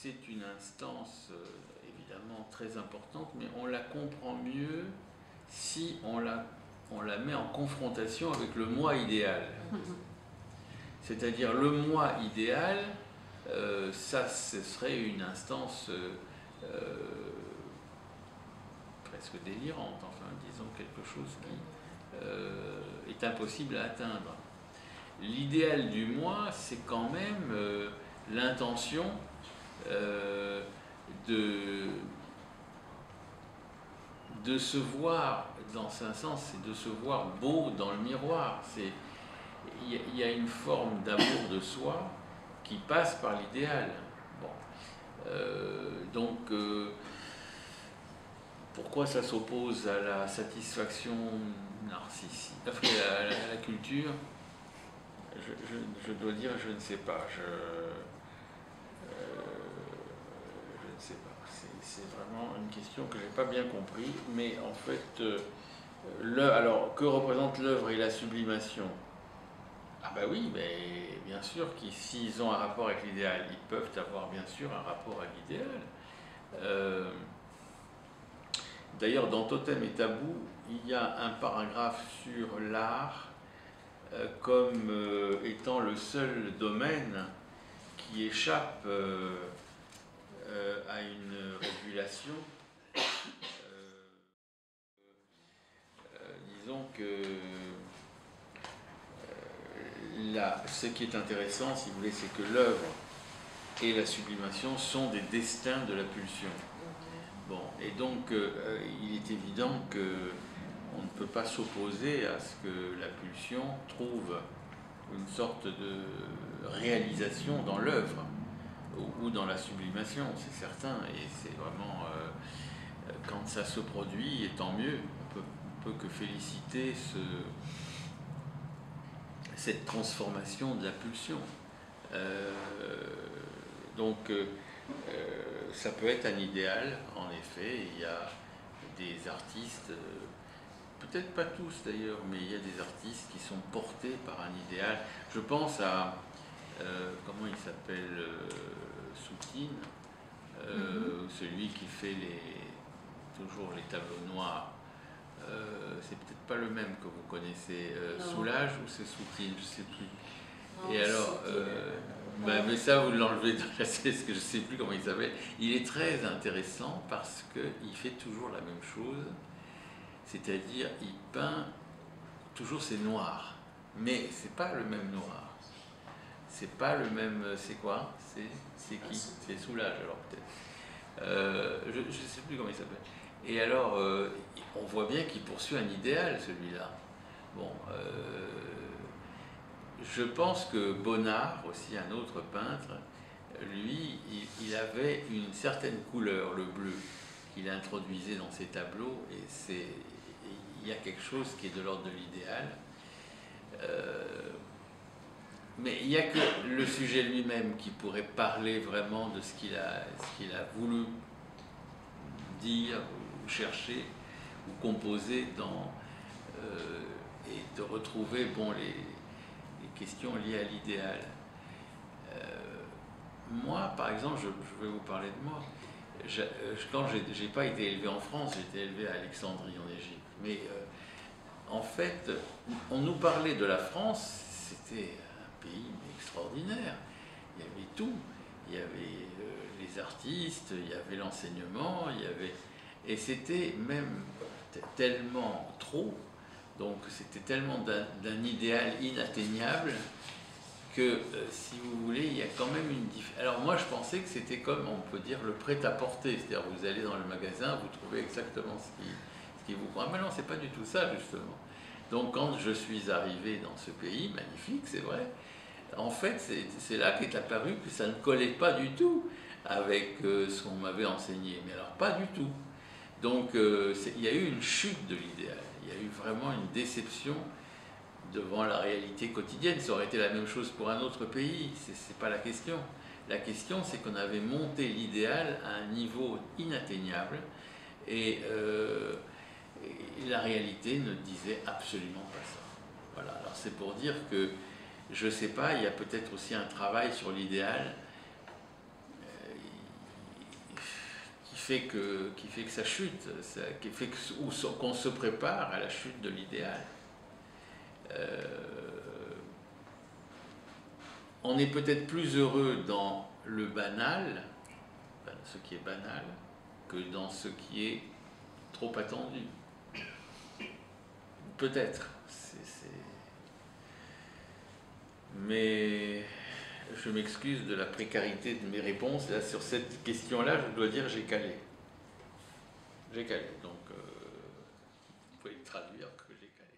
c'est une instance évidemment très importante, mais on la comprend mieux si on la met en confrontation avec le moi idéal. C'est-à-dire le moi idéal, ça ce serait une instance presque délirante, enfin disons quelque chose qui est impossible à atteindre. L'idéal du moi, c'est quand même l'intention de se voir, dans un sens, c'est de se voir beau dans le miroir. Il y a une forme d'amour de soi qui passe par l'idéal. Bon. Donc, pourquoi ça s'oppose à la satisfaction narcissique, à la culture? Je dois dire, je ne sais pas. Je ne sais pas. C'est vraiment une question que je n'ai pas bien compris. Mais en fait, alors, que représente l'œuvre et la sublimation? Ah ben oui, mais bien sûr que s'ils ont un rapport avec l'idéal, ils peuvent avoir bien sûr un rapport avec l'idéal. D'ailleurs, dans Totem et Tabou, il y a un paragraphe sur l'art comme étant le seul domaine qui échappe à une régulation. Disons que ce qui est intéressant, si vous voulez, c'est que l'œuvre et la sublimation sont des destins de la pulsion. Bon, et donc il est évident qu'on ne peut pas s'opposer à ce que la pulsion trouve une sorte de réalisation dans l'œuvre ou dans la sublimation, c'est certain, et c'est vraiment quand ça se produit, et tant mieux, on peut que féliciter cette transformation de la pulsion. Donc ça peut être un idéal, en effet. Il y a des artistes, peut-être pas tous d'ailleurs, mais il y a des artistes qui sont portés par un idéal. Je pense à, comment il s'appelle, Soutine, celui qui fait toujours les tableaux noirs. C'est peut-être pas le même que vous connaissez, Soulage ou c'est Soutine, je sais plus. Non, et alors, mais ça vous l'enlevez de la cesse, que je sais plus comment il s'appelle. Il est très intéressant parce qu'il fait toujours la même chose, c'est-à-dire il peint toujours c'est noir, mais c'est pas le même noir. C'est pas le même. C'est quoi? C'est qui? C'est Soulage alors peut-être. Je ne sais plus comment il s'appelle. Et alors, on voit bien qu'il poursuit un idéal, celui-là. Bon, je pense que Bonnard, aussi un autre peintre, lui, il avait une certaine couleur, le bleu, qu'il introduisait dans ses tableaux, et il y a quelque chose qui est de l'ordre de l'idéal. Mais il n'y a que le sujet lui-même qui pourrait parler vraiment de ce qu'il a voulu dire, ou chercher, ou composer et de retrouver les questions liées à l'idéal. Moi, par exemple, je vais vous parler de moi. Quand j'ai pas été élevé en France, j'ai été élevé à Alexandrie en Égypte. Mais en fait, on nous parlait de la France, c'était un pays extraordinaire. Il y avait tout. Il y avait les artistes, il y avait l'enseignement, et c'était même tellement trop, donc c'était tellement d'un idéal inatteignable que, si vous voulez, il y a quand même une différence. Alors moi, je pensais que c'était comme, on peut dire, le prêt-à-porter, c'est-à-dire vous allez dans le magasin, vous trouvez exactement ce qui vous prend. Mais non, c'est pas du tout ça, justement. Donc quand je suis arrivé dans ce pays, magnifique, c'est vrai, en fait, c'est là qu'est apparu que ça ne collait pas du tout avec ce qu'on m'avait enseigné, mais alors pas du tout. Donc il y a eu une chute de l'idéal, il y a eu vraiment une déception devant la réalité quotidienne. Ça aurait été la même chose pour un autre pays, c'est pas la question. La question, c'est qu'on avait monté l'idéal à un niveau inatteignable, et la réalité ne disait absolument pas ça. Voilà, alors c'est pour dire que, je ne sais pas, il y a peut-être aussi un travail sur l'idéal. qui fait que ça chute, qui fait qu'on se prépare à la chute de l'idéal. On est peut-être plus heureux dans le banal, ce qui est banal, que dans ce qui est trop attendu. Peut-être. Mais je m'excuse de la précarité de mes réponses. Là, sur cette question-là, je dois dire j'ai calé. J'ai calé. Donc, vous pouvez traduire que j'ai calé.